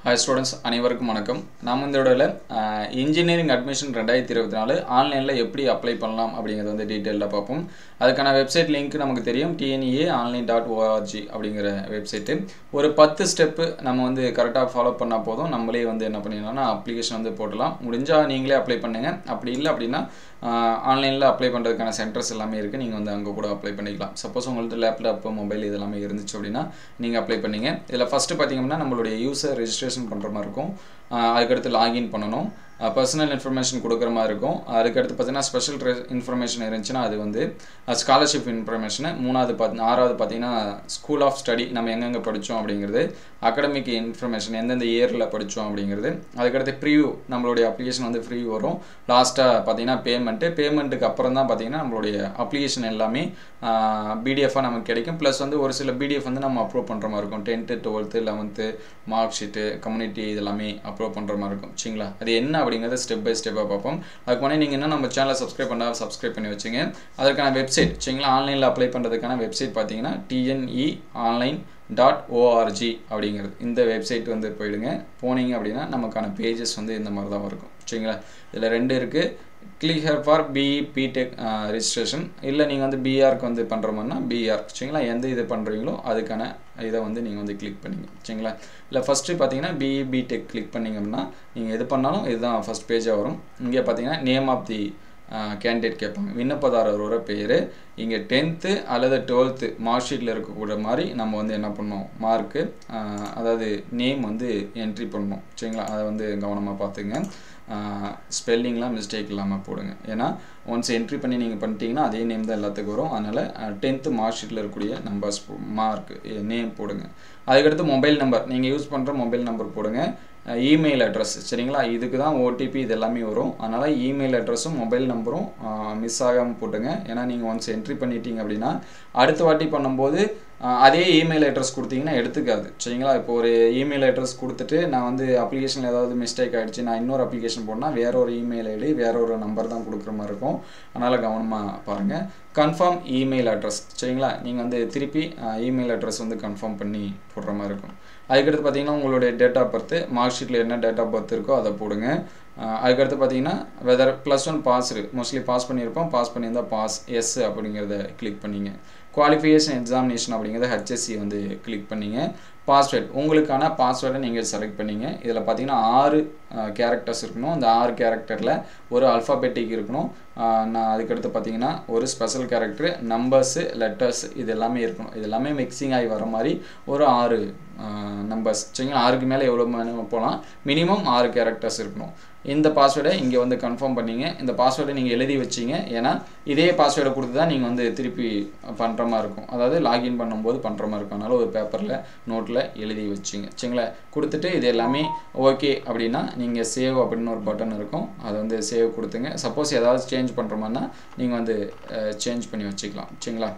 Hi students, அனைவருக்கும் வணக்கம். நாம இந்த வீடியோல இன்ஜினியரிங் அட்மிஷன் 2024 ஆன்லைன்ல எப்படி அப்ளை பண்ணலாம் அப்படிங்கறது வந்து டீடைலா பார்ப்போம். அதுக்கான வெப்சைட் லிங்க் நமக்கு தெரியும் tneonline.org அப்படிங்கற வெப்சைட். ஒரு 10 ஸ்டெப் நம்ம வந்து கரெக்ட்டா ஃபாலோ பண்ணா போதும். நம்மளே வந்து என்ன பண்ணிடலாம்னா அப்ளிகேஷன் வந்து போடலாம். முடிஞ்சா நீங்களே அப்ளை பண்ணுங்க. அப்படி இல்ல அப்படினா ஆன்லைன்ல அப்ளை பண்றதுக்கான சென்டர்ஸ் எல்லாமே இருக்கு. நீங்க வந்து அங்க கூட அப்ளை பண்ணிக்கலாம். சப்போஸ் உங்களுக்கு லேப்டாப், மொபைல் இதெல்லாம் இருந்துச்சு அப்படினா நீங்க அப்ளை பண்ணீங்க. இதல ஃபர்ஸ்ட் பாத்தீங்கன்னா நம்மளுடைய யூசர் ரெஜிஸ்ட்ரேஷன் பண்ற மாதிரி இருக்கும். அதுக்கு அடுத்து லாகின் பண்ணனும். பர்சனல் இன்ஃபர்மேஷன் கொடுக்கிற மாதிரி இருக்கும். அதுக்கு அடுத்து பார்த்தீங்கன்னா ஸ்பெஷல் இன்ஃபர்மேஷன் இருந்துச்சுனா அது வந்து ஸ்காலர்ஷிப் இன்ஃபர்மேஷன். ஆறாவது பார்த்தீங்கன்னா ஸ்கூல் ஆஃப் ஸ்டடி நம்ம எங்கெங்க படிச்சோம் அப்படிங்கிறது, அகாடமிக் இன்ஃபர்மேஷன் எந்தெந்த இயர்ல படிச்சோம் அப்படிங்கிறது. அதுக்கு அடுத்து ப்ரீவியூ நம்மளுடைய அப்ளிகேஷன் வந்து ப்ரீவியூ வரும். லாஸ்டா பார்த்தீங்கன்னா பேமெண்ட்டுக்கு அப்புறம் தான் பார்த்தீங்கன்னா நம்மளுடைய அப்ளிகேஷன் எல்லாமே பிடிஎஃபா நமக்கு கிடைக்கும். ப்ளஸ் வந்து ஒரு சில பிடிஎஃப் வந்து நம்ம அப்லோட் பண்ற மாதிரி இருக்கும். 10th 12th 11th mark sheet, community இதெல்லாமே அப்லோட் பண்ற மாதிரி இருக்கும். சரிங்களா? அது என்ன அப்படிங்கறத ஸ்டெப் பை ஸ்டெப்பா பார்ப்போம். அதுக்கு முன்னாடி நீங்க இன்னும் நம்ம சேனலை சப்ஸ்கிரைப் பண்ணா சப்ஸ்கிரைப் பண்ணி வச்சுங்க. அதற்கான வெப்சைட் சரிங்களா? ஆன்லைன்ல அப்ளை பண்றதுக்கான வெப்சைட் பார்த்தீங்கன்னா tneonline.org அப்படிங்கிறது. இந்த வெப்சைட் வந்து போய்டுங்க. போனீங்க அப்படினா நமக்கான பேजेस வந்து இந்த மாதிரி தான் இருக்கும். சரிங்களா? இதுல ரெண்டு இருக்கு. Click here for BE/BTech registration. இல்ல நீங்க வந்து BR க்கு வந்து பண்ற மாதிரினா BR. சரிங்களா? எந்த இது பண்றீங்களோ அதுக்கான இத வந்து நீங்க வந்து கிளிக் பண்ணீங்க. சரிங்களா? இல்ல ஃபர்ஸ்ட் பாத்தீங்கன்னா BE/BTech கிளிக் பண்ணீங்க அப்படினா நீங்க எது பண்ணாலும் இதுதான் ஃபர்ஸ்ட் பேஜா வரும். இங்க பாத்தீங்கன்னா நேம் ஆஃப் தி கேண்டிடேட் கேட்பாங்க. விண்ணப்பதாரரோட பேரு. இங்க 10th அல்லது 12th மார்க் ஷீட்ல இருக்கக்கூடிய மாதிரி நம்ம வந்து என்ன பண்ணனும்? மார்க் அதாவது நேம் வந்து என்ட்ரி பண்ணனும். சரிங்களா? அத வந்து கவனமா பாத்துங்க. ஸ்பெல்லிங்லாம் மிஸ்டேக் இல்லாம போடுங்க. ஏனா once என்ட்ரி பண்ணி நீங்க பண்ணிட்டீங்கன்னா அதே நேம் தான் எல்லாத்துக்கும் வரும். அதனால 10th மார்க் ஷீட்ல இருக்கக்கூடிய நம்பர்ஸ் மார்க் நேம் போடுங்க. அதுக்கு அடுத்து மொபைல் நம்பர் நீங்க யூஸ் பண்ற மொபைல் நம்பர் போடுங்க. இமெயில் அட்ரஸ் சரிங்களா? இதுக்கு தான் OTP இது எல்லாமே வரும். அதனால இமெயில் அட்ரஸும் மொபைல் நம்பரும் மிஸ் ஆகாம போடுங்க. ஏனா நீங்க once என்ட்ரி பண்ணிட்டீங்க அப்படினா அடுத்த வாட்டி பண்ணும்போது அதே இமெயில் அட்ரஸ் கொடுத்தீங்கன்னா எடுத்துக்காது. சரிங்களா? இப்போ ஒரு இமெயில் அட்ரஸ் கொடுத்துட்டு நான் வந்து அப்ளிகேஷன்ல ஏதாவது மிஸ்டேக் ஆயிடுச்சு, நான் இன்னொரு அப்ளிகேஷன் போடுனா வேற ஒரு இமெயில் ஐடி, வேற ஒரு நம்பர் தான் கொடுக்கிற மாதிரி இருக்கும். அதனால கவனமா பாருங்க. கன்ஃபார்ம் இமெயில் அட்ரஸ் சரிங்களா? நீங்க வந்து திருப்பி இமெயில் அட்ரஸ் வந்து கன்ஃபார்ம் பண்ணி போடுற மாதிரி இருக்கும். அதுக்கு அடுத்து பாத்தீங்கன்னா உங்களுடைய டேட் ஆஃப் பர்த், மார்க் ஷீட்ல என்ன டேட் ஆஃப் பர்த் இருக்கோ அத போடுங்க. அதுக்கு அடுத்து பாத்தீங்கன்னா வெதர் +1 பாஸ்டு, மோஸ்ட்லி பாஸ் பண்ணியிருப்போம். பாஸ் பண்ணியிருந்தா பாஸ் எஸ் அப்படிங்கறத கிளிக் பண்ணீங்க. குவாலிஃபிகேஷன் எக்ஸாமினேஷன் அப்படிங்கறத HSC வந்து கிளிக் பண்ணீங்க. பாஸ்வேர்ட் உங்களுக்கான பாஸ்வேர்டை நீங்க செலக்ட் பண்ணீங்க. இதல பாத்தீங்கன்னா 6 கேரக்டர்ஸ் இருக்கணும். அந்த 6 கேரக்டர்ல ஒரு ஆல்பாபெட்டிக் இருக்கணும். நான் அதுக்கு அடுத்து பாத்தீங்கன்னா ஒரு ஸ்பெஷல் கேரக்டர், நம்பர்ஸ், லெட்டர்ஸ் இது எல்லாமே இருக்கணும். இது எல்லாமே மிக்சிங் ஆகி வர மாதிரி ஒரு 6 நம்பர்ஸ் சரிங்களா? 6க்கு மேல எவ்வளவு போலாம். மினிமம் 6 கேரக்டர்ஸ் இருக்கணும். இந்த பாஸ்வேர்டை இங்க வந்து கன்ஃபார்ம் பண்ணீங்க. இந்த பாஸ்வேர்டை நீங்க எழுதி வச்சீங்க. ஏனா இதே பாஸ்வேர்டை கொடுத்து தான் நீங்க வந்து திருப்பி பண்ற மாதிரி இருக்கும். அதாவது லாகின் பண்ணும்போது பண்ற மாதிரி இருக்கும். அதனால ஒரு பேப்பர்ல நோட்ல எழுதி வச்சீங்க. சரிங்களா? கொடுத்துட்டு இது எல்லாமே ஓகே அப்படினா நீங்க சேவ் அப்படின ஒரு பட்டன் இருக்கும். அத வந்து சேவ் கொடுத்துங்க. சப்போஸ் ஏதாவது சேஞ்ச் பண்ற மாதிரினா நீங்க வந்து சேஞ்ச் பண்ணி வச்சுக்கலாம். சரிங்களா?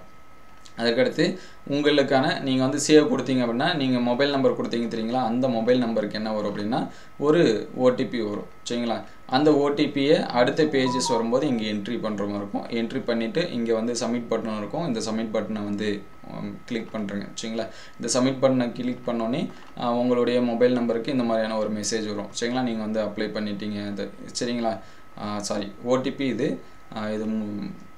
அதுக்கு அடுத்து உங்களுக்கான நீங்க வந்து சேவ் கொடுத்தீங்க அப்படினா நீங்க மொபைல் நம்பர் கொடுத்தீங்க தெரியுங்களா? அந்த மொபைல் நம்பருக்கு என்ன வரும் அப்படினா ஒரு OTP வரும். சரிங்களா? அந்த OTP-ய அடுத்த பேजेस வரும்போது இங்க என்ட்ரி பண்ற மாதிரி இருக்கும். என்ட்ரி பண்ணிட்டு இங்க வந்து சப்மிட் பட்டன் இருக்கும். இந்த சப்மிட் பட்டனை வந்து கிளிக் பண்றீங்க. சரிங்களா? இந்த சப்மிட் பட்டனை கிளிக் பண்ணோனே உங்களுடைய மொபைல் நம்பருக்கு இந்த மாதிரியான ஒரு மெசேஜ் வரும். சரிங்களா? நீங்க வந்து அப்ளை பண்ணிட்டீங்க. சரிங்களா? சாரி OTP இது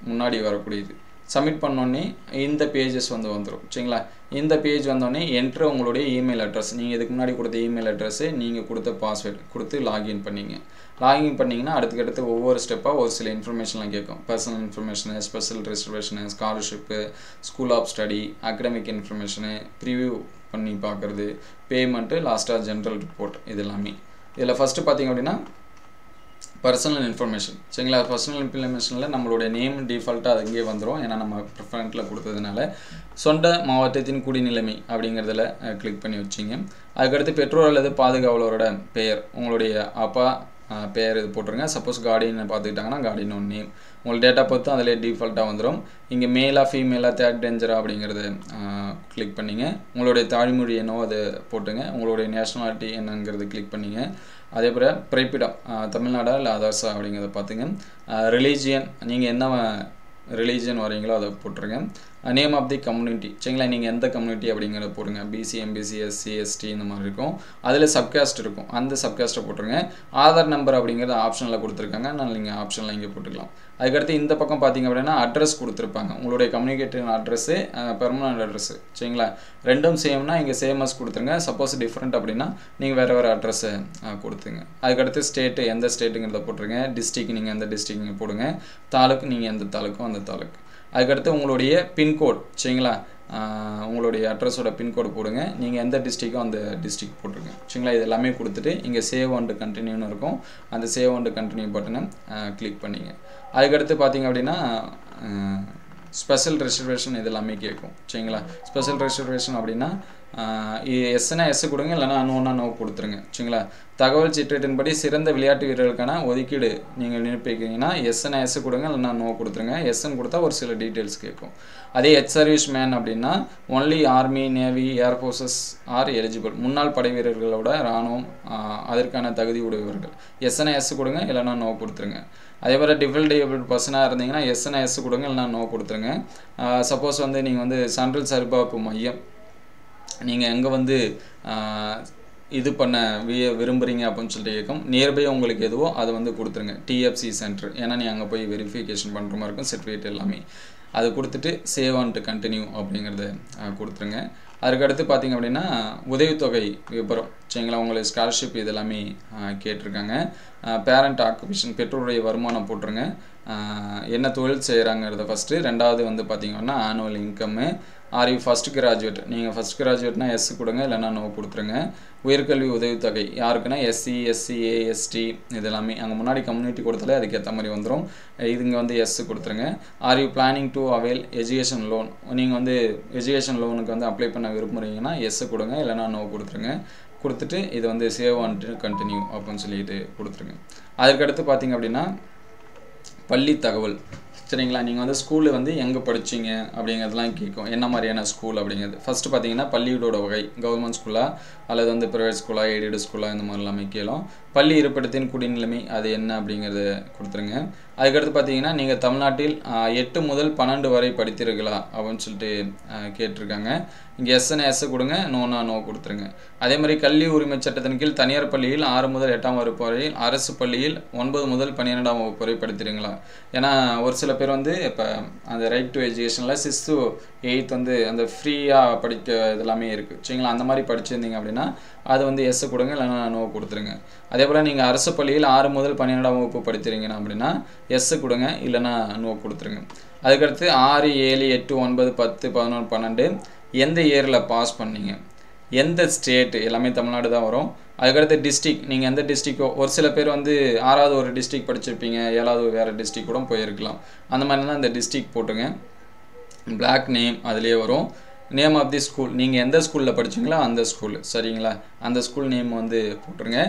முன்னாடி வரக்கூடியது. சப்மிட் பண்ணோனே இந்த பேजेस வந்து வந்துரும். சரிங்களா? இந்த பேஜ் வந்தோனே என்டர் உங்களுடைய இமெயில் அட்ரஸ், நீங்க இதுக்கு முன்னாடி கொடுத்த இமெயில் அட்ரஸ், நீங்க கொடுத்த பாஸ்வேர்ட் கொடுத்து லாகின் பண்ணீங்க. லாகின் பண்ணீங்கன்னா அடுத்து ஒவ்வொரு ஸ்டெப்பா ஒரு சில இன்ஃபர்மேஷன்லாம் கேட்கும். Personal information, special reservation, scholarship, school of study, academic information, preview பண்ணி பார்க்கிறது, பேமெண்ட், லாஸ்டா ஜெனரல் ரிப்போர்ட் இது எல்லாமே. இதல ஃபர்ஸ்ட் பாத்தீங்க அப்படினா பர்சனல் இன்ஃபர்மேஷன் சரிங்களா? பர்சனல் இன்ஃபர்மேஷன்ல நம்மளுடைய நேம் டிஃபால்ட்டா அங்கேயே வந்துரும். ஏனா நம்ம ப்ரிஃபரன்ஸ்ல கொடுத்ததனால சொந்த மாவட்டத்தின் குடிநிலைமை அப்படிங்கறதுல கிளிக் பண்ணி வச்சீங்க. அதுக்கு அடுத்து பெற்றோர் அல்லது பாதுகாவலரோட பெயர், உங்களுடைய அப்பா பெயர் இது போட்டுருங்க. சப்போஸ் கார்டியன் பார்த்துக்கிட்டாங்கன்னா கார்டியனோட நேம், உங்க டேட் ஆஃப் பர்த் அதிலே டிஃபால்ட்டா வந்துரும். இங்க மேலா ஃபீமேலா தேர்ட் டேஞ்சரா அப்படிங்கறத கிளிக் பண்ணீங்க. உங்களுடைய தாய்மொழி என்னவோ அது போட்டுங்க. உங்களுடைய நேஷனாலிட்டி என்னங்கிறது கிளிக் பண்ணீங்க. அதே போல பிறப்பிடம் தமிழ்நாடா இல்ல அதர்ஸா அப்படிங்கறத பாத்துங்க. ரிலிஜியன் நீங்க என்ன ரிலிஜியன் வரீங்களோ அத போட்டுருங்க. நேம் ஆஃப் தி கம்யூனிட்டி சரிங்களா, நீங்கள் எந்த கம்யூனிட்டி அப்படிங்கிறத போடுங்க. பிசி, எம்பிசி, எஸ்சி, எஸ்டி இந்த மாதிரி இருக்கும். அதில் சப்காஸ்ட் இருக்கும், அந்த சப்காஸ்ட்டை போட்டுருங்க. ஆதார் நம்பர் அப்படிங்கிறது ஆப்ஷனில் கொடுத்துருக்காங்க, அதனால் நீங்கள் ஆப்ஷனில் இங்கே போட்டுக்கலாம். அதுக்கடுத்து இந்த பக்கம் பார்த்தீங்க அப்படின்னா அட்ரஸ் கொடுத்துருப்பாங்க, உங்களுடைய கம்யூனிகேட்டிவ் அட்ரஸ்ஸு, பெர்மனன்ட் அட்ரஸ்ஸு சரிங்களா. ரெண்டும் சேம்னா இங்கே சேமஸ் கொடுத்துருங்க. சப்போஸ் டிஃப்ரெண்ட் அப்படின்னா நீங்கள் வேறு அட்ரஸை கொடுத்துங்க. அதுக்கடுத்து ஸ்டேட்டு, எந்த ஸ்டேட்டுங்கிறத போட்டுருங்க. டிஸ்ட்ரிக் நீங்கள் எந்த டிஸ்ட்ரிக்ட் போடுங்க. தாலுக்கு நீங்கள் எந்த தாலுக்கோ அந்த தாலுக்கு. அதுக்கடுத்து உங்களுடைய பின்கோட் சரிங்களா, உங்களுடைய அட்ரஸோட பின்கோடு போடுங்க. நீங்கள் எந்த டிஸ்ட்ரிக்கோ அந்த டிஸ்ட்ரிக் போட்டுருங்க சரிங்களா. இது எல்லாமே கொடுத்துட்டு இங்கே சேவ் அண்ட் கண்டினியூன்னு இருக்கும், அந்த சேவ் அண்ட் கண்டினியூ பட்டனை கிளிக் பண்ணிங்க. அதுக்கடுத்து பார்த்தீங்க அப்படின்னா ஸ்பெஷல் ரெசர்வேஷன் இது எல்லாமே கேட்கும் சரிங்களா. ஸ்பெஷல் ரெசர்வேஷன் அப்படின்னா எஸ்னா எஸ் கொடுங்க, இல்லைனா நோன்னா நோ கொடுத்துருங்க சரிங்களா. தகவல் சீட்டின்படி சிறந்த விளையாட்டு வீரர்களுக்கான ஒதுக்கீடு நீங்கள் விண்ணப்பிக்கிறீங்கன்னா எஸ்னா எஸ் கொடுங்க, இல்லைனா நோ கொடுத்துருங்க. எஸ்ன்னு கொடுத்தா ஒரு சில டீட்டெயில்ஸ் கேட்கும். அதே எக்ஸ் சர்வீஸ் மேன் அப்படின்னா only army, navy, air forces are eligible, முன்னாள் படை வீரர்களோட இராணுவம் அதற்கான தகுதி உடையவர்கள். எஸ்னா எஸ் கொடுங்க, இல்லைனா நோ கொடுத்துருங்க. அதே மாதிரி டிஃபிகல்ட் பர்சனாக இருந்தீங்கன்னா எஸ்னா எஸ் கொடுங்க, இல்லைனா நோ கொடுத்துருங்க. சப்போஸ் வந்து நீங்கள் வந்து சான்றிதழ் சரிபார்ப்பு மையம் நீங்கள் எங்கே வந்து இது பண்ண விரும்புகிறீங்க அப்படின்னு சொல்லிட்டு கேட்கும். நியர்பை உங்களுக்கு எதுவோ அதை வந்து கொடுத்துருங்க. டிஎஃப்சி சென்டர், ஏன்னா நீ அங்கே போய் வெரிஃபிகேஷன் பண்ணுற மாதிரி இருக்கும், சர்டிஃபிகேட் எல்லாமே. அது கொடுத்துட்டு சேவ் அண்ட் கண்டினியூ அப்படிங்கிறத கொடுத்துருங்க. அதுக்கடுத்து பார்த்திங்க அப்படின்னா உதவித்தொகை விபரம் சரிங்களா, உங்களுக்கு ஸ்காலர்ஷிப் இது எல்லாமே கேட்டிருக்காங்க. பேரண்ட் ஆக்குபேஷன், பெற்றோருடைய வருமானம் போட்டுருங்க. என்ன தொழில் செய்கிறாங்கிறத ஃபஸ்ட்டு. ரெண்டாவது வந்து பார்த்திங்கன்னா annual income. Are you first graduate, நீங்கள் ஃபஸ்ட் கிராஜுவேட்னா எஸ் கொடுங்க, இல்லைனா நோ கொடுத்துருங்க. உயர்கல்வி உதவித்தொகை யாருக்குன்னா எஸ்சி, எஸ்சிஏ, எஸ்டி இது எல்லாமே அங்கே முன்னாடி கம்யூனிட்டி கொடுத்தாலே அதுக்கேற்ற மாதிரி வந்துடும். இதுங்க வந்து எஸ் கொடுத்துருங்க. Are you planning to avail education loan, நீங்கள் வந்து எஜுகேஷன் லோனுக்கு வந்து அப்ளை பண்ண விரும்புகிறீங்கன்னா எஸ் கொடுங்க, இல்லைனா நோ கொடுத்துருங்க. கொடுத்துட்டு இது வந்து சேவ் அண்ட் கண்டினியூ அப்படின்னு சொல்லிட்டு கொடுத்துருங்க. அதுக்கடுத்து பார்த்திங்க அப்படின்னா பள்ளி தகவல் சரிங்களா. நீங்கள் வந்து ஸ்கூலில் வந்து எங்கே படிச்சிங்க அப்படிங்கிறதுலாம் கேட்கும், என்ன மாதிரியான ஸ்கூல் அப்படிங்கிறது. ஃபஸ்ட்டு பார்த்தீங்கன்னா பள்ளியோட வகை, கவர்மெண்ட் ஸ்கூலா அல்லது வந்து ப்ரைவேட் ஸ்கூலா, எய்டட் ஸ்கூலா, இந்த மாதிரி எல்லாமே கேளும். பள்ளி இருப்பிடத்தின் குடிநிலைமை அது என்ன அப்படிங்கிறத கொடுத்துருங்க. அதுக்கடுத்து பார்த்தீங்கன்னா நீங்கள் தமிழ்நாட்டில் 8 முதல் 12 வரை படித்தீர்களா அப்படின்னு சொல்லிட்டு கேட்டிருக்காங்க. இங்கே எஸ்ன்னு எஸ் கொடுங்க, நோனா நோ கொடுத்துருங்க. அதே மாதிரி கல்வி உரிமை சட்டத்தின் கீழ் தனியார் பள்ளியில் 6 முதல் 8ஆம் வகுப்பு வரை, அரசு பள்ளியில் 9 முதல் 12ஆம் வகுப்பு வரை படித்தீங்களா. ஏன்னா ஒரு சில பேர் வந்து இப்போ அந்த right to எஜுகேஷனில் 6th to 8th வந்து அந்த ஃப்ரீயாக படிக்க இதெல்லாமே இருக்குது சரிங்களா. அந்த மாதிரி படிச்சிருந்தீங்க அப்படின்னா அது வந்து எஸ் கொடுங்க, இல்லைனா நோ கொடுத்துருங்க. அதே போல் நீங்கள் அரசு பள்ளியில் 6 முதல் 12ஆம் வகுப்பு படிக்கிறீங்கன்னா அப்படின்னா எஸ் கொடுங்க, இல்லைனா நோ கொடுத்துருங்க. அதுக்கடுத்து 6, 7, 8, 9, 10, 11, 12 எந்த இயரில் பாஸ் பண்ணீங்க, எந்த ஸ்டேட்டு, எல்லாமே தமிழ்நாடு தான் வரும். அதுக்கடுத்து டிஸ்ட்ரிக், நீங்கள் எந்த டிஸ்ட்ரிக்கோ, ஒரு சில பேர் வந்து 6வது ஒரு டிஸ்ட்ரிக் படிச்சிருப்பீங்க, 7வது வேறு டிஸ்ட்ரிக் கூட போயிருக்கலாம். அந்த மாதிரிலாம் இந்த டிஸ்ட்ரிக் போட்டுங்க. பிளாக் நேம் அதுலேயே வரும். நேம் ஆஃப் தி ஸ்கூல், நீங்கள் எந்த ஸ்கூலில் படிச்சிங்களோ அந்த ஸ்கூல் சரிங்களா, அந்த ஸ்கூல் நேம் வந்து போட்டுருங்க.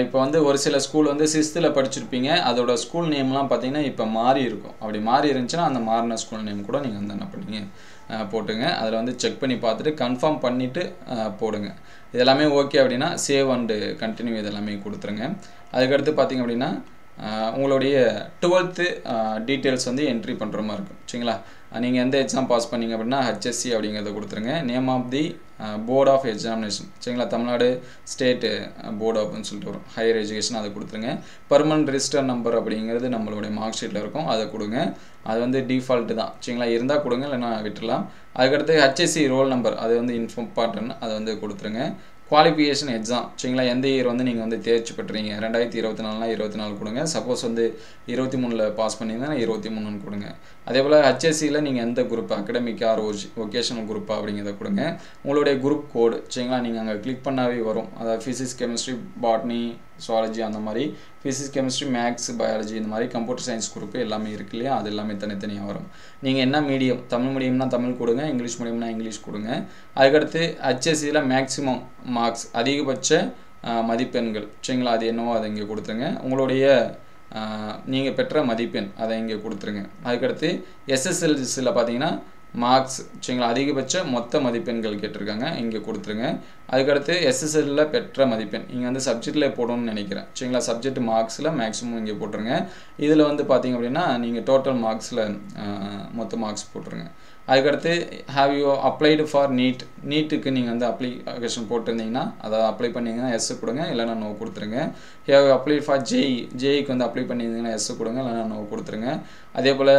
இப்போ வந்து ஒரு சில ஸ்கூல் வந்து 6th படிச்சிருப்பீங்க, அதோட ஸ்கூல் நேம்லாம் பார்த்தீங்கன்னா இப்போ மாறி இருக்கும். அப்படி மாறி இருந்துச்சுன்னா அந்த மாறின ஸ்கூல் நேம் கூட நீங்கள் வந்து என்ன பண்ணீங்க போட்டுங்க. அதில் வந்து செக் பண்ணி பார்த்துட்டு கன்ஃபார்ம் பண்ணிவிட்டு போடுங்க. இதெல்லாமே ஓகே அப்படின்னா சேவ் அண்டு கண்டினியூ இதெல்லாமே கொடுத்துருங்க. அதுக்கடுத்து பார்த்திங்க அப்படின்னா உங்களுடைய 12th டீட்டெயில்ஸ் வந்து என்ட்ரி பண்ணுற மாதிரி இருக்கும் சரிங்களா. நீங்கள் எந்த எக்ஸாம் பாஸ் பண்ணீங்க அப்படின்னா HSC அப்படிங்கிறத கொடுத்துருங்க. Name of the board of examination சரிங்களா, தமிழ்நாடு ஸ்டேட்டு போர்டு அப்படின்னு சொல்லிட்டு வரும், ஹையர் எஜுகேஷன் அதை கொடுத்துருங்க. பர்மனன்ட் ரிஜிஸ்டர் நம்பர் அப்படிங்கிறது நம்மளுடைய மார்க் ஷீட்டில் இருக்கும், அதை கொடுங்க. அது வந்து டிஃபால்ட்டு தான் சரிங்களா, இருந்தால் கொடுங்க, இல்லைனா விட்டுடலாம். அதுக்கடுத்து HSC ரோல் நம்பர் அது வந்து இம்பார்ட்டன்ட், அதை வந்து கொடுத்துருங்க. குவாலிஃபிகேஷன் எக்ஸாம் சரிங்களா, எந்த இயர் வந்து நீங்கள் வந்து தேர்ச்சி பெற்றீங்க, 2024னா 24 கொடுங்க. சப்போஸ் வந்து 23ல் பாஸ் பண்ணிங்கன்னா 23ன்னு கொடுங்க. அதே போல் HSCயில் நீங்கள் எந்த குரூப், அகடமிக்கா ஒகேஷனல் குரூப்பா அப்படிங்கிறத கொடுங்க. உங்களுடைய குரூப் கோடு சரிங்களா, நீங்கள் அங்கே கிளிக் பண்ணாவே வரும். அதாவது ஃபிசிக்ஸ், கெமிஸ்ட்ரி, பாட்னி, சுவாலஜி அந்த மாதிரி, ஃபிசிக்ஸ், கெமிஸ்ட்ரி, மேக்ஸ், பயாலஜி இந்த மாதிரி கம்ப்யூட்டர் சயின்ஸ் குரூப்பு எல்லாமே இருக்கு இல்லையா, அது எல்லாமே தனித்தனியாக வரும். நீங்கள் என்ன மீடியம், தமிழ் மீடியம்னா தமிழ் கொடுங்க, இங்கிலீஷ் மீடியம்னா இங்கிலீஷ் கொடுங்க. அதுக்கடுத்து HSCயில் மேக்ஸிமம் மார்க்ஸ், அதிகபட்ச மதிப்பெண்கள் சரிங்களா, அது என்னவோ அதை இங்கே கொடுத்துருங்க. உங்களுடைய நீங்கள் பெற்ற மதிப்பெண் அதை இங்கே கொடுத்துருங்க. அதுக்கடுத்து SSLCயில் பார்த்தீங்கன்னா மார்க்ஸ் சரிங்களா, அதிகபட்ச மொத்த மதிப்பெண்கள் கேட்டிருக்காங்க, இங்கே கொடுத்துருங்க. அதுக்கடுத்து SSLல பெற்ற மதிப்பெண் இங்கே வந்து சப்ஜெக்டில் போடணும்னு நினைக்கிறேன் சரிங்களா, சப்ஜெக்ட் மார்க்ஸில் மேக்ஸிமம் இங்கே போட்டுருங்க. இதில் வந்து பார்த்திங்க அப்படின்னா நீங்கள் டோட்டல் மார்க்ஸில் மொத்த மார்க்ஸ் போட்டுருங்க. அதுக்கடுத்து ஹேவ் யூ அப்ளைடு ஃபார் நீட்டுக்கு நீங்கள் வந்து அப்ளிகேஷன் போட்டிருந்தீங்கன்னா அதை அப்ளை பண்ணிங்கன்னா எஸ் கொடுங்க, இல்லைனா நோ கொடுத்துருங்க. ஹேவ் அப்ளைட் ஃபார் ஜேஇக்கு வந்து அப்ளை பண்ணியிருந்தீங்கன்னா எஸ் கொடுங்க, இல்லைனா நோ கொடுத்துருங்க. அதே போல்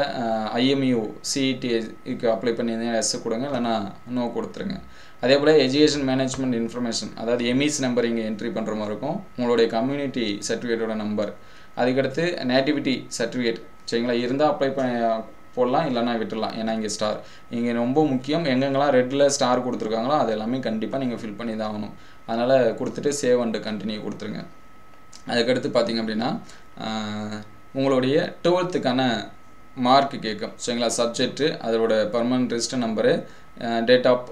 IMU CETக்கு அப்ளை பண்ணியிருந்தீங்கன்னா எஸ் கொடுங்க, இல்லைனா நோ கொடுத்துருங்க. அதே போல் எஜுகேஷன் மேனேஜ்மெண்ட் இன்ஃபர்மேஷன், அதாவது எம்இஸ் நம்பர் இங்கே என்ட்ரி பண்ணுற மாதிரி இருக்கும், உங்களுடைய கம்யூனிட்டி சர்டிஃபிகேட்டோட நம்பர். அதுக்கடுத்து நேட்டிவிட்டி சர்டிஃபிகேட் சரிங்களா இருந்தால் அப்ளை போடலாம், இல்லைனா விட்டுடலாம். ஏன்னா இங்கே ஸ்டார் இங்கே ரொம்ப முக்கியம். எங்கெங்கெல்லாம் ரெட்டில் ஸ்டார் கொடுத்துருக்காங்களோ அது எல்லாமே கண்டிப்பாக நீங்கள் ஃபில் பண்ணி தான் ஆகணும். அதனால் கொடுத்துட்டு சேவ் அண்ட் கண்டினியூ கொடுத்துருங்க. அதுக்கடுத்து பார்த்திங்க அப்படின்னா உங்களுடைய 12th மார்க் கேட்கும் சரிங்களா. சப்ஜெக்ட்டு, அதோட permanent register number, date of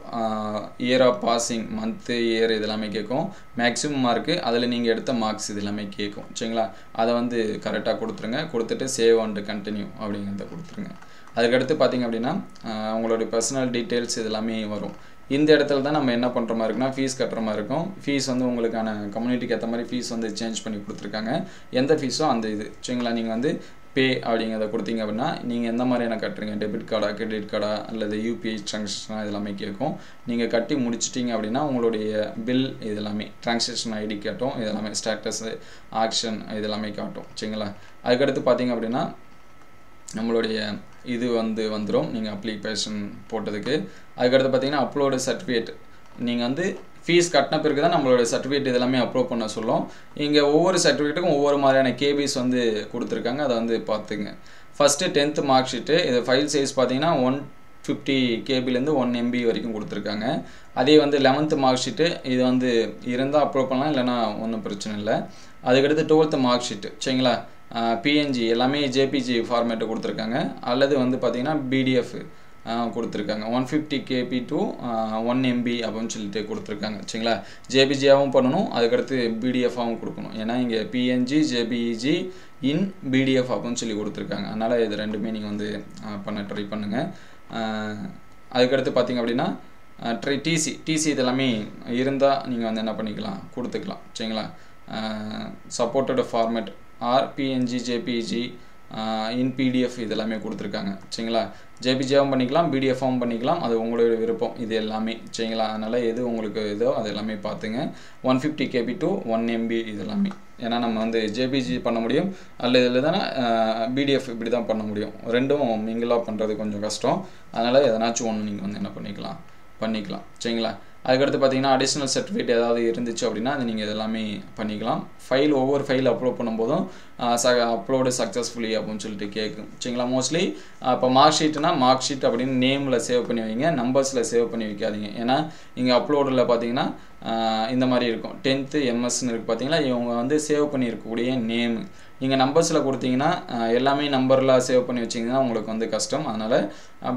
year of passing, month year இதெல்லாமே கேட்கும். மேக்ஸிமம் மார்க்கு, அதில் நீங்கள் எடுத்த மார்க்ஸ் இது எல்லாமே கேட்கும் சரிங்களா. அதை வந்து கரெக்டாக கொடுத்துருங்க. கொடுத்துட்டு சேவ் அண்ட் கண்டினியூ அப்படிங்கிறத கொடுத்துருங்க. அதுக்கடுத்து பார்த்திங்க அப்படின்னா உங்களுடைய பர்சனல் டீட்டெயில்ஸ் இது எல்லாமே வரும். இந்த இடத்துல தான் நம்ம என்ன பண்ணுற மாதிரி இருக்குன்னா ஃபீஸ் கட்டுற மாதிரி இருக்கும். ஃபீஸ் வந்து உங்களுக்கான கம்யூனிட்டிக்கு ஏற்ற மாதிரி ஃபீஸ் வந்து சேஞ்ச் பண்ணி கொடுத்துருக்காங்க. எந்த ஃபீஸோ அந்த இது சரிங்களா. நீங்கள் வந்து பே அப்படிங்கிறத கொடுத்தீங்க அப்படின்னா நீங்கள் எந்த மாதிரியான கட்டுறீங்க, டெபிட் கார்டா, கிரெடிட் கார்டா, அல்லது UPI ட்ரான்சாக்ஷனாக இதெல்லாமே கேட்கும். நீங்கள் கட்டி முடிச்சிட்டிங்க அப்படின்னா உங்களுடைய பில் இதெல்லாமே ட்ரான்சாக்ஷன் ID காட்டும், இதெல்லாமே ஸ்டேட்டஸு, ஆக்ஷன் இதெல்லாமே காட்டும் சரிங்களா. அதுக்கடுத்து பார்த்திங்க அப்படின்னா நம்மளுடைய இது வந்துடும் நீங்கள் அப்ளிகேஷன் போட்டதுக்கு. அதுக்கடுத்து பார்த்திங்கன்னா அப்லோடு சர்டிஃபிகேட், நீங்கள் வந்து ஃபீஸ் கட்டின பிறகு தான் நம்மளோட சர்டிஃபிகேட் இதெல்லாமே அப்லோட் பண்ண சொல்லும். இங்கே ஒவ்வொரு சர்டிஃபிகேட்டுக்கும் ஒவ்வொரு மாதிரியான கேபிஸ் வந்து கொடுத்துருக்காங்க, அதை வந்து பார்த்துங்க. ஃபஸ்ட்டு 10th மார்க் ஷீட்டு, இது ஃபைல் சைஸ் பார்த்தீங்கன்னா 150 KBலேருந்து 1 MB வரைக்கும் கொடுத்துருக்காங்க. அதே வந்து 11th மார்க் ஷீட்டு, இது வந்து இருந்தால் அப்லோட் பண்ணலாம், இல்லைனா ஒன்றும் பிரச்சனை இல்லை. அதுக்கடுத்து 12th மார்க் ஷீட்டு சரிங்களா. PNG எல்லாமே JPG ஃபார்மேட்டை கொடுத்துருக்காங்க, அல்லது வந்து பார்த்திங்கன்னா PDF கொடுத்துருக்காங்க. 150 KB to 1 MB அப்படின்னு சொல்லிட்டு கொடுத்துருக்காங்க சரிங்களா. JPG-ஆகவும் பண்ணணும், அதுக்கடுத்து PDF-ஆகவும் கொடுக்கணும். ஏன்னா இங்கே PNG JPEG இன் PDF அப்படின்னு சொல்லி கொடுத்துருக்காங்க. அதனால் இது ரெண்டுமே நீங்கள் வந்து பண்ண ட்ரை பண்ணுங்கள். அதுக்கடுத்து பார்த்திங்க அப்படின்னா TC இதெல்லாமே இருந்தால் நீங்கள் வந்து என்ன பண்ணிக்கலாம், கொடுத்துக்கலாம் சரிங்களா. Supported format are PNG JPEG in PDF இதெல்லாமே கொடுத்துருக்காங்க சரிங்களா. JPG-ஆகவும் பண்ணிக்கலாம், PDF-ஆகவும் பண்ணிக்கலாம், அது உங்களுடைய விருப்பம் இது எல்லாமே சரிங்களா. அதனால் எது உங்களுக்கு இதோ அது எல்லாமே பார்த்துங்க. 150 KB to 1 MB இது எல்லாமே. ஏன்னா நம்ம வந்து JPG பண்ண முடியும், அல்லது இதில் தானே PDF இப்படி தான் பண்ண முடியும். ரெண்டும் மிங்கிளாக பண்ணுறது கொஞ்சம் கஷ்டம். அதனால் எதனாச்சும் ஒன்று நீங்கள் வந்து என்ன பண்ணிக்கலாம் சரிங்களா. அதுக்கடுத்து பார்த்தீங்கன்னா அடிஷ்னல் சர்டிஃபிகேட் ஏதாவது இருந்துச்சு அப்படின்னா அது நீங்கள் இதெல்லாமே பண்ணிக்கலாம். ஒவ்வொரு ஃபைல் அப்லோட் பண்ணும்போதும் அப்லோடு சக்ஸஸ்ஃபுல்லி அப்படின்னு சொல்லிட்டு கேட்கும் சரிங்களா. மோஸ்ட்லி இப்போ மார்க் ஷீட் அப்படின்னு நேமில் சேவ் பண்ணி வைங்க, நம்பர்ஸில் சேவ் பண்ணி வைக்காதீங்க. ஏன்னா இங்கே அப்லோடில் பார்த்தீங்கன்னா இந்த மாதிரி இருக்கும், 10th MSன்னு இருக்குது பார்த்தீங்களா. இவங்க வந்து சேவ் பண்ணியிருக்கக்கூடிய நேமு நீங்கள் நம்பர்ஸில் கொடுத்தீங்கன்னா எல்லாமே நம்பரில் சேவ் பண்ணி வச்சிங்கன்னா உங்களுக்கு வந்து கஷ்டம். அதனால்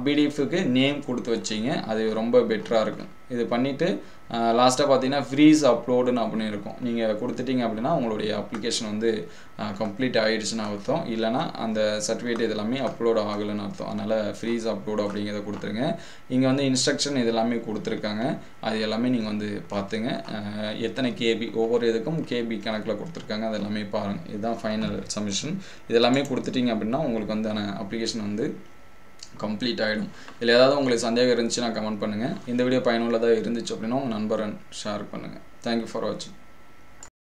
PDF-க்கு நேம் கொடுத்து வச்சிங்க, அது ரொம்ப பெட்டராக இருக்கும். இது பண்ணிவிட்டு லாஸ்ட்டாக பார்த்தீங்கன்னா ஃப்ரீஸ் அப்லோடுன்னு அப்படின்னு இருக்கும். நீங்கள் கொடுத்துட்டீங்க அப்படின்னா உங்களுடைய அப்ளிகேஷன் வந்து கம்ப்ளீட் ஆகிடுச்சுன்னு அர்த்தம், இல்லைனா அந்த சர்டிஃபிகேட் இதெல்லாமே அப்லோட் ஆகலைன்னு அர்த்தம். அதனால் ஃப்ரீஸ் அப்லோடு அப்படிங்கிறத கொடுத்துருங்க. இங்கே வந்து இன்ஸ்ட்ரக்ஷன் இதெல்லாமே கொடுத்துருக்காங்க, அது எல்லாமே நீங்கள் வந்து பார்த்துங்க. எத்தனை KB ஒவ்வொரு இதுக்கும் KB கணக்கில் கொடுத்துருக்காங்க, அது எல்லாமே பாருங்கள். இதுதான் ஃபைனல் சப்மிஷன். இதெல்லாமே கொடுத்துட்டீங்க அப்படின்னா உங்களுக்கு வந்து அப்ளிகேஷன் வந்து கம்ப்ளீட் ஆகிடும். இதில் ஏதாவது உங்களுக்கு சந்தேகம் இருந்துச்சுன்னா கமெண்ட் பண்ணுங்கள். இந்த வீடியோ பயனுள்ளதாக இருந்துச்சு அப்படின்னா உங்கள் நண்பரை ஷேர் பண்ணுங்கள். தேங்க்யூ ஃபார் வாட்சிங்.